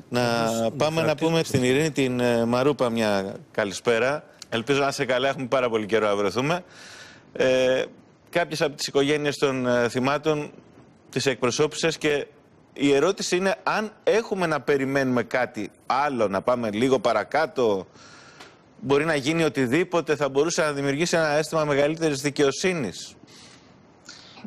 Να πάμε να πούμε στην Ειρήνη την Μαρούπα μια καλησπέρα. Ελπίζω να είσαι καλά, έχουμε πάρα πολύ καιρό να βρεθούμε. Κάποιες από τις οικογένειες των θυμάτων τις εκπροσώπησες και η ερώτηση είναι αν έχουμε να περιμένουμε κάτι άλλο, να πάμε λίγο παρακάτω, μπορεί να γίνει οτιδήποτε, θα μπορούσε να δημιουργήσει ένα αίσθημα μεγαλύτερης δικαιοσύνης.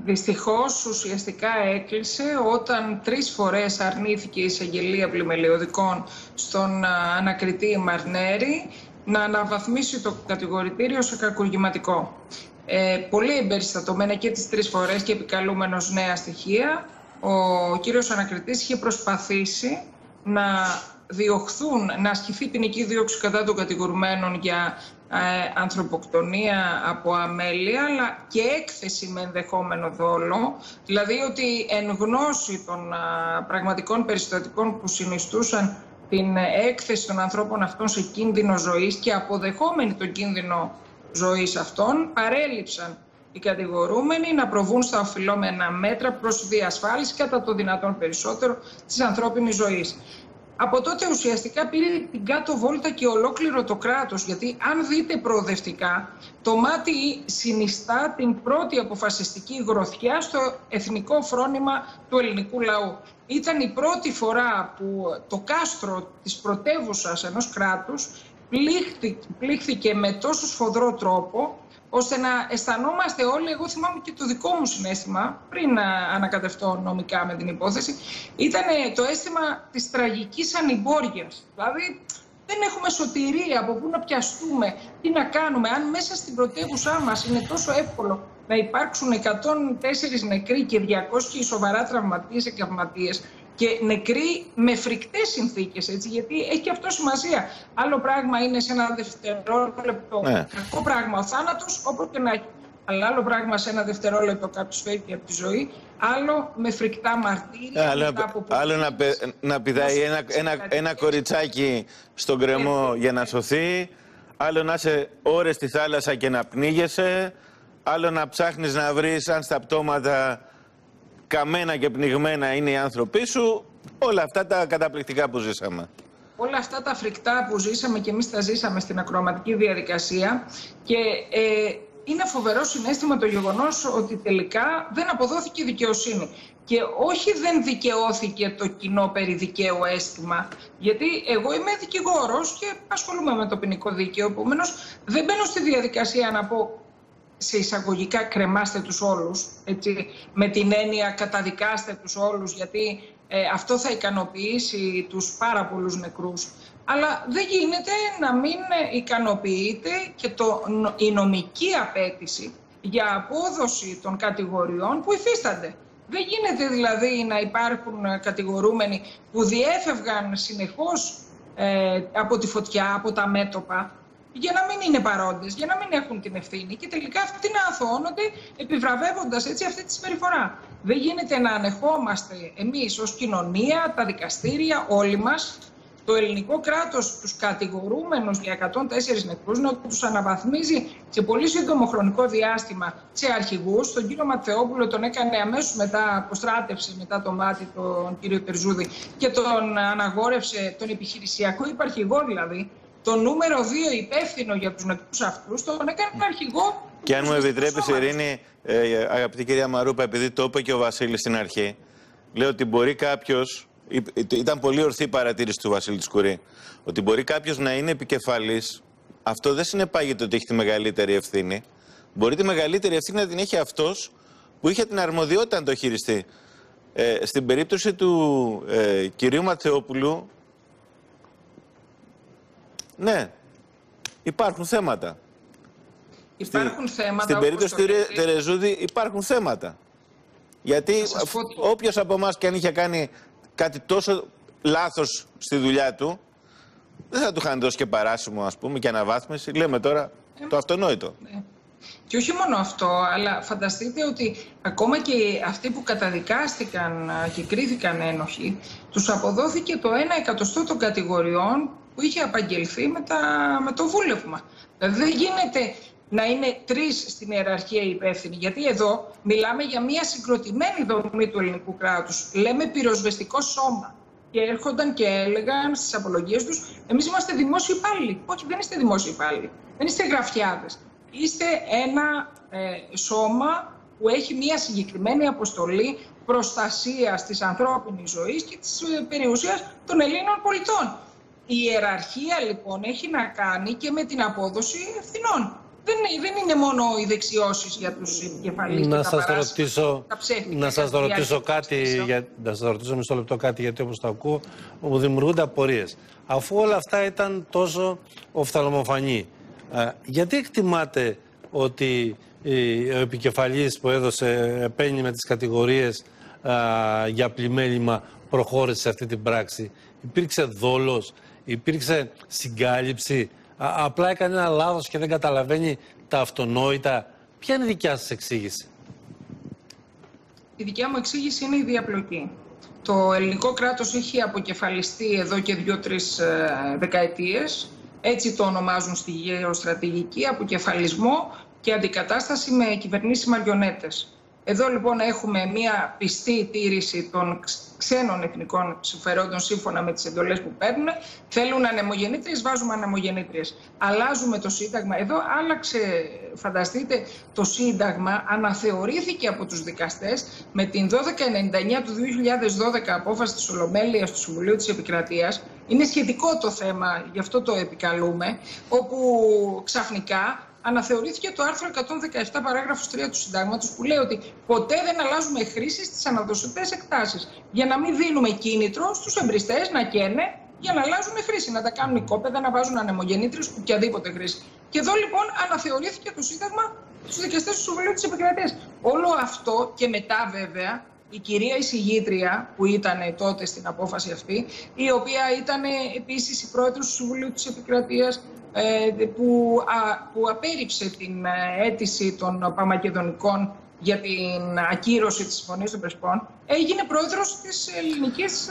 Δυστυχώς ουσιαστικά έκλεισε όταν 3 φορές αρνήθηκε η εισαγγελία πλημελιωδικών στον ανακριτή Μαρνέρη να αναβαθμίσει το κατηγορητήριο σε κακουργηματικό. Πολύ εμπεριστατωμένα και τις 3 φορές και επικαλούμενος νέα στοιχεία, ο κύριος ανακριτής είχε προσπαθήσει να διωχθούν, να ασκηθεί ποινική δίωξη κατά των κατηγορουμένων για ανθρωποκτονία από αμέλεια, αλλά και έκθεση με ενδεχόμενο δόλο, δηλαδή ότι εν γνώση των πραγματικών περιστατικών που συνιστούσαν την έκθεση των ανθρώπων αυτών σε κίνδυνο ζωής και αποδεχόμενοι τον κίνδυνο ζωής αυτών, παρέλειψαν οι κατηγορούμενοι να προβούν στα οφειλόμενα μέτρα προς διασφάλιση κατά το δυνατόν περισσότερο της ανθρώπινης ζωής. Από τότε ουσιαστικά πήρε την κάτω βόλτα και ολόκληρο το κράτος, γιατί αν δείτε προοδευτικά, το μάτι συνιστά την πρώτη αποφασιστική γροθιά στο εθνικό φρόνημα του ελληνικού λαού. Ήταν η πρώτη φορά που το κάστρο της πρωτεύουσας ενός κράτους πλήχθηκε με τόσο σφοδρό τρόπο, ώστε να αισθανόμαστε όλοι, εγώ θυμάμαι και το δικό μου συναίσθημα, πριν να ανακατευτώ νομικά με την υπόθεση, ήταν το αίσθημα της τραγικής ανημπόριας. Δηλαδή, δεν έχουμε σωτηρία από πού να πιαστούμε, τι να κάνουμε. Αν μέσα στην πρωτεύουσά μας είναι τόσο εύκολο να υπάρξουν 104 νεκροί και 200 σοβαρά τραυματίες και τραυματίες, και νεκροί με φρικτές συνθήκες, έτσι, γιατί έχει και αυτό σημασία. Άλλο πράγμα είναι σε ένα δευτερόλεπτο κακό πράγμα ο θάνατος, όπως και να έχει. Αλλά άλλο πράγμα σε ένα δευτερόλεπτο κάποιος φεύγει από τη ζωή, άλλο με φρικτά μαρτύρια. Άλλο να πηδάει ένα κοριτσάκι στον κρεμό για να σωθεί, άλλο να είσαι ώρες στη θάλασσα και να πνίγεσαι, άλλο να ψάχνεις να βρεις αν στα πτώματα καμένα και πνιγμένα είναι οι άνθρωποι σου, όλα αυτά τα καταπληκτικά που ζήσαμε. Όλα αυτά τα φρικτά που ζήσαμε και εμείς τα ζήσαμε στην ακροαματική διαδικασία και είναι φοβερό συναίσθημα το γεγονός ότι τελικά δεν αποδόθηκε δικαιοσύνη. Και όχι δεν δικαιώθηκε το κοινό περί δικαίου αίσθημα, γιατί εγώ είμαι δικηγόρος και ασχολούμαι με το ποινικό δίκαιο, επομένως δεν μπαίνω στη διαδικασία να πω σε εισαγωγικά κρεμάστε τους όλους, έτσι, με την έννοια καταδικάστε τους όλους, γιατί αυτό θα ικανοποιήσει τους πάρα πολλούς νεκρούς. Αλλά δεν γίνεται να μην ικανοποιείται και η νομική απέτηση για απόδοση των κατηγοριών που υφίστανται. Δεν γίνεται δηλαδή να υπάρχουν κατηγορούμενοι που διέφευγαν συνεχώς από τη φωτιά, από τα μέτωπα, για να μην είναι παρόντες, για να μην έχουν την ευθύνη και τελικά αυτοί να αθωώνονται επιβραβεύοντας έτσι αυτή τη συμπεριφορά. Δεν γίνεται να ανεχόμαστε εμείς ως κοινωνία, τα δικαστήρια, όλοι μας, το ελληνικό κράτος, τους κατηγορούμενους για 104 νεκρούς, να τους αναβαθμίζει σε πολύ σύντομο χρονικό διάστημα σε αρχηγούς. Τον κύριο Ματθεόπουλο τον έκανε αμέσως μετά, αποστράτευσε μετά το μάτι τον κύριο Περζούδη και τον αναγόρευσε τον επιχειρησιακό υπαρχηγό δηλαδή. Το νούμερο 2 υπεύθυνο για τους νεκρούς αυτούς τον έκανε αρχηγό. Και αν μου επιτρέπεις, Ειρήνη, αγαπητή κυρία Μαρούπα, επειδή το είπε και ο Βασίλης στην αρχή, λέω ότι μπορεί κάποιος, ήταν πολύ ορθή η παρατήρηση του Βασίλη της Κουρή, ότι μπορεί κάποιος να είναι επικεφαλής, αυτό δεν συνεπάγεται ότι έχει τη μεγαλύτερη ευθύνη. Μπορεί τη μεγαλύτερη ευθύνη να την έχει αυτός που είχε την αρμοδιότητα να το χειριστεί. Στην περίπτωση του κυρίου Ματθεόπουλου, ναι, υπάρχουν θέματα. Υπάρχουν θέματα. Στην περίπτωση του Τερεζούδη υπάρχουν θέματα. Γιατί όποιος από εμάς και αν είχε κάνει κάτι τόσο λάθος στη δουλειά του, δεν θα του είχαν δώσει και παράσημο, ας πούμε, και αναβάθμιση. Λέμε τώρα το αυτονόητο. Ναι. Και όχι μόνο αυτό, αλλά φανταστείτε ότι ακόμα και αυτοί που καταδικάστηκαν και κρίθηκαν ένοχοι, τους αποδόθηκε το 1/100 των κατηγοριών που είχε απαγγελθεί με το βούλευμα. Δηλαδή δεν γίνεται να είναι 3 στην ιεραρχία υπεύθυνοι, γιατί εδώ μιλάμε για μια συγκροτημένη δομή του ελληνικού κράτους. Λέμε πυροσβεστικό σώμα. και έρχονταν και έλεγαν στις απολογίες τους, εμείς είμαστε δημόσιοι υπάλληλοι. Όχι, δεν είστε δημόσιοι υπάλληλοι. Δεν είστε γραφιάδες. Είστε ένα σώμα που έχει μια συγκεκριμένη αποστολή προστασίας της ανθρώπινης ζωής και της περιουσίας των Ελλήνων πολιτών. Η ιεραρχία λοιπόν έχει να κάνει και με την απόδοση ευθυνών. Δεν είναι μόνο οι δεξιώσεις για τους επικεφαλείς. Να σας ρωτήσω κάτι, να σας ρωτήσω μισό λεπτό κάτι, γιατί όπως το ακούω μου δημιουργούνται απορίες. Αφού όλα αυτά ήταν τόσο οφθαλμοφανή, γιατί εκτιμάτε ότι ο επικεφαλής που επένει με τις κατηγορίες για πλημέλημα προχώρησε σε αυτή την πράξη? Υπήρξε δόλος, υπήρξε συγκάλυψη, απλά έκανε ένα λάθος και δεν καταλαβαίνει τα αυτονόητα? Ποια είναι η δικιά σας εξήγηση? Η δικιά μου εξήγηση είναι η διαπλοκή. Το ελληνικό κράτος έχει αποκεφαλιστεί εδώ και 2-3 δεκαετίες. Έτσι το ονομάζουν στη γεωστρατηγική, αποκεφαλισμό και αντικατάσταση με κυβερνήσεις μαριονέτες. Εδώ λοιπόν έχουμε μια πιστή τήρηση των ξένων εθνικών συμφερόντων σύμφωνα με τις εντολές που παίρνουν. Θέλουν ανεμογεννήτριες, βάζουμε ανεμογεννήτριες. Αλλάζουμε το Σύνταγμα. Εδώ άλλαξε, φανταστείτε, το Σύνταγμα αναθεωρήθηκε από τους δικαστές με την 1299 του 2012 απόφαση της Ολομέλειας του Συμβουλίου της Επικρατείας. Είναι σχετικό το θέμα, γι' αυτό το επικαλούμε, όπου ξαφνικά αναθεωρήθηκε το άρθρο 117 παράγραφος 3 του Συντάγματος, που λέει ότι ποτέ δεν αλλάζουμε χρήσεις στις αναδοσωτές εκτάσεις, για να μην δίνουμε κίνητρο στους εμπριστές να καίνε για να αλλάζουν χρήση, να τα κάνουν οικόπεδα, να βάζουν ανεμογεννήτριες, οποιαδήποτε χρήση. Και εδώ λοιπόν αναθεωρήθηκε το Σύνταγμα στους δικαστές του Συμβουλίου της Επικρατείας. Όλο αυτό και μετά βέβαια η κυρία εισηγήτρια που ήταν τότε στην απόφαση αυτή, η οποία ήταν επίσης η πρόεδρος του Συμβουλίου της Επικρατείας, που απέρριψε την αίτηση των Παμακεδονικών για την ακύρωση της Συμφωνίας των Πρεσπών, έγινε πρόεδρος της ελληνικής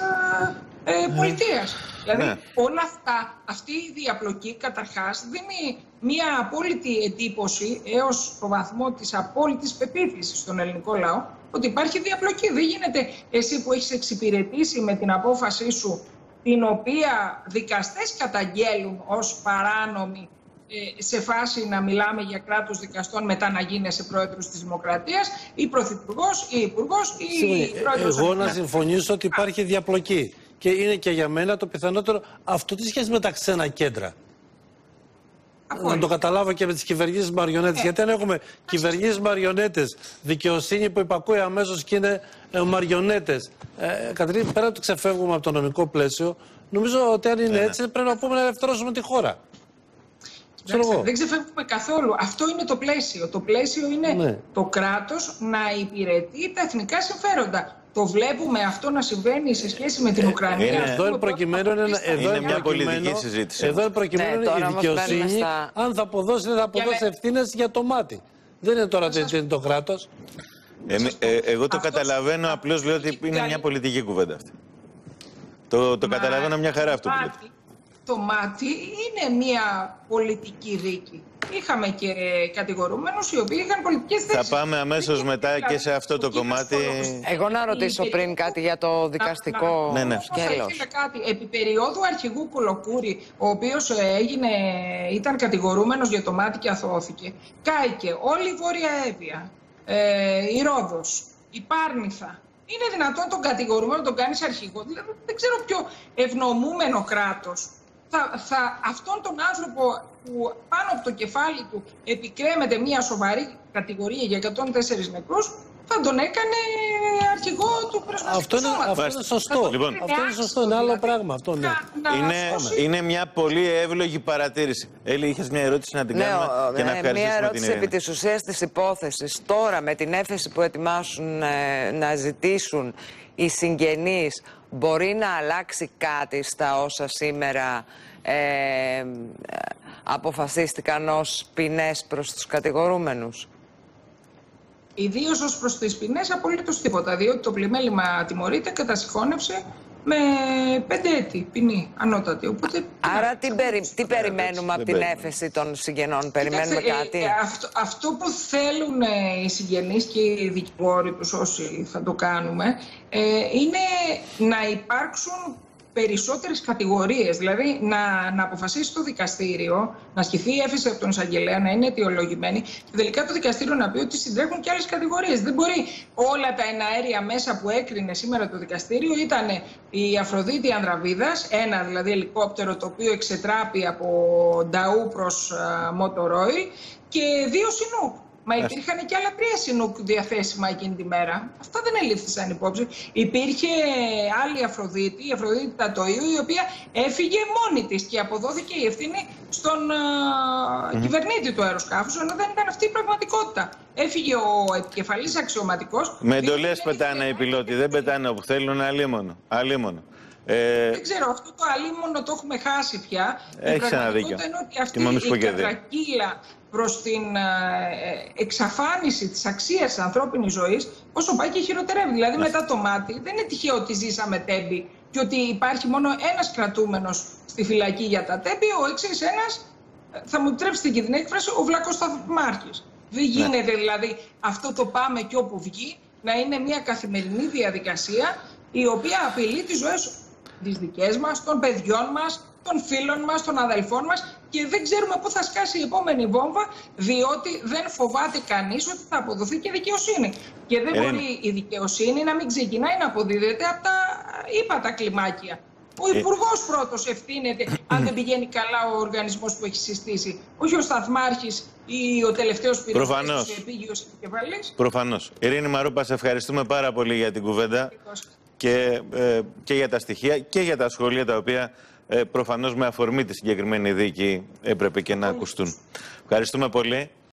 πολιτείας. Δηλαδή όλα αυτά, αυτή η διαπλοκή καταρχάς δίνει μια απόλυτη εντύπωση έως το βαθμό της απόλυτης πεποίθησης στον ελληνικό λαό ότι υπάρχει διαπλοκή. Δεν γίνεται εσύ που έχεις εξυπηρετήσει με την απόφασή σου, την οποία δικαστές καταγγέλουν ως παράνομη, σε φάση να μιλάμε για κράτος δικαστών, μετά να γίνεσαι πρόεδρος της Δημοκρατίας ή πρωθυπουργός ή υπουργός ή πρόεδρος. Εγώ να συμφωνήσω ότι υπάρχει διαπλοκή και είναι και για μένα το πιθανότερο αυτό τι σχέση με τα ξένα κέντρα. Να το καταλάβω και με τις κυβερνήσεις μαριονέτες. Γιατί αν έχουμε κυβερνήσεις μαριονέτες, δικαιοσύνη που υπακούει αμέσως και είναι μαριονέτες. Κατρίνη, πέρα ότι ξεφεύγουμε από το νομικό πλαίσιο, νομίζω ότι αν είναι έτσι πρέπει να πούμε να ελευθερώσουμε τη χώρα. Δεν ξεφεύγουμε καθόλου. Αυτό είναι το πλαίσιο. Το πλαίσιο είναι το κράτος να υπηρετεί τα εθνικά συμφέροντα. Το βλέπουμε αυτό να συμβαίνει σε σχέση με την Ουκρανία. Εδώ είναι προκειμένου μια πολιτική συζήτηση. Εδώ είναι προκειμένου η δικαιοσύνη αν θα αποδώσει ή δεν θα αποδώσει ευθύνες για το μάτι. Δεν είναι τώρα το κράτος. Εγώ το καταλαβαίνω, απλώς λέω ότι είναι μια πολιτική κουβέντα αυτή. Το καταλαβαίνω μια χαρά αυτό που λέτε. Το μάτι είναι μια πολιτική δίκη. Είχαμε και κατηγορούμενους οι οποίοι είχαν πολιτικές θέσεις. Θα πάμε αμέσως μετά και σε αυτό το κομμάτι. Εγώ να ρωτήσω πριν κάτι για το δικαστικό σκέλος. Επί περίοδου αρχηγού Κολοκούρη, ο οποίος ήταν κατηγορούμενος για το μάτι και αθωώθηκε, κάηκε όλη η Βόρεια Εύβοια, η Ρόδος, η Πάρνηθα. Είναι δυνατόν τον κατηγορούμενο να τον κάνεις αρχηγό? Δηλαδή, δεν ξέρω πιο ευνομούμενο κράτος αυτόν τον άνθρωπο που πάνω από το κεφάλι του επικρέμεται μια σοβαρή κατηγορία για 104 νεκρούς, θα τον έκανε αρχηγό του Πρεσβευτικού Σώματος. Αυτό είναι σωστό. Λοιπόν, αυτό είναι σωστό, είναι άλλο πράγμα. Αυτό, είναι μια πολύ εύλογη παρατήρηση. Έλλη, είχες μια ερώτηση να την κάνουμε και να ευχαριστήσουμε την Ειρήνη. Μια ερώτηση επί της ουσίας της υπόθεσης. Τώρα με την έφεση που ετοιμάσουν να ζητήσουν οι συγγενείς, μπορεί να αλλάξει κάτι στα όσα σήμερα αποφασίστηκαν ως ποινές προς τους κατηγορούμενους? Ιδίως ως προς τις ποινές, απολύτως τίποτα. Διότι το πλημέλημα τιμωρείται κατά συγχώνευση με 5 έτη ποινή ανώτατη. Οπότε, άρα τι περιμένουμε από την έφεση των συγγενών? Περιμένουμε κάτι? Αυτό που θέλουν οι συγγενείς και οι δικηγόροι τους, όσοι θα το κάνουμε, είναι να υπάρξουν περισσότερες κατηγορίες. Δηλαδή να αποφασίσει το δικαστήριο, να ασκηθεί η έφεση από τον εισαγγελέα, να είναι αιτιολογημένη και τελικά το δικαστήριο να πει ότι συντρέχουν και άλλες κατηγορίες. Δεν μπορεί όλα τα εναέρια μέσα που έκρινε σήμερα το δικαστήριο. Ήταν η Αφροδίτη Ανδραβίδας, ένα δηλαδή ελικόπτερο το οποίο εξετράπη από Νταού προς Μότορόιλ και 2 Σινούκ. Μα υπήρχαν και άλλα 3 Σινούκ διαθέσιμα εκείνη τη μέρα. Αυτά δεν ελήφθησαν υπόψη. Υπήρχε άλλη Αφροδίτη, η Αφροδίτη Τατοίου, η οποία έφυγε μόνη της και αποδόθηκε η ευθύνη στον κυβερνήτη του αεροσκάφους, ενώ δεν ήταν αυτή η πραγματικότητα. Έφυγε ο επικεφαλής αξιωματικός. Με εντολές πετάνε οι πιλότοι, δεν πετάνε όπου θέλουν, αλίμονο. Δεν ξέρω, αυτό το αλίμονο το έχουμε χάσει πια. Έχεις ένα δίκιο. Είναι ότι αυτή η κατρακύλα προς την εξαφάνιση της αξίας της ανθρώπινης ζωής, όσο πάει και χειροτερεύει. Δηλαδή μετά το μάτι, δεν είναι τυχαίο ότι ζήσαμε Τέμπη και ότι υπάρχει μόνο ένας κρατούμενος στη φυλακή για τα Τέμπη, ο εξής ένας, θα μου επιτρέψετε και την έκφραση, ο Βλακός Σταθμάρχης. Δεν γίνεται δηλαδή αυτό το πάμε και όπου βγει να είναι μια καθημερινή διαδικασία η οποία απειλεί τις ζωές τις δικές μας, των παιδιών μας, των φίλων μας, των αδελφών μας και δεν ξέρουμε πού θα σκάσει η επόμενη βόμβα, διότι δεν φοβάται κανείς ότι θα αποδοθεί και δικαιοσύνη. Και δεν μπορεί η δικαιοσύνη να μην ξεκινάει να αποδίδεται από τα ύπατα κλιμάκια. Ο Υπουργός πρώτος ευθύνεται αν δεν πηγαίνει καλά ο οργανισμός που έχει συστήσει. Όχι ο Σταθμάρχης ή ο τελευταίος πυροσβέστης του επίγειος επικεφαλής. Προφανώς. Ειρήνη Μαρούπα, σε ευχαριστούμε πάρα πολύ για την κουβέντα και για τα στοιχεία και για τα σχόλια τα οποία προφανώς με αφορμή τη συγκεκριμένη δίκη έπρεπε και να ακουστούν. Ευχαριστούμε πολύ.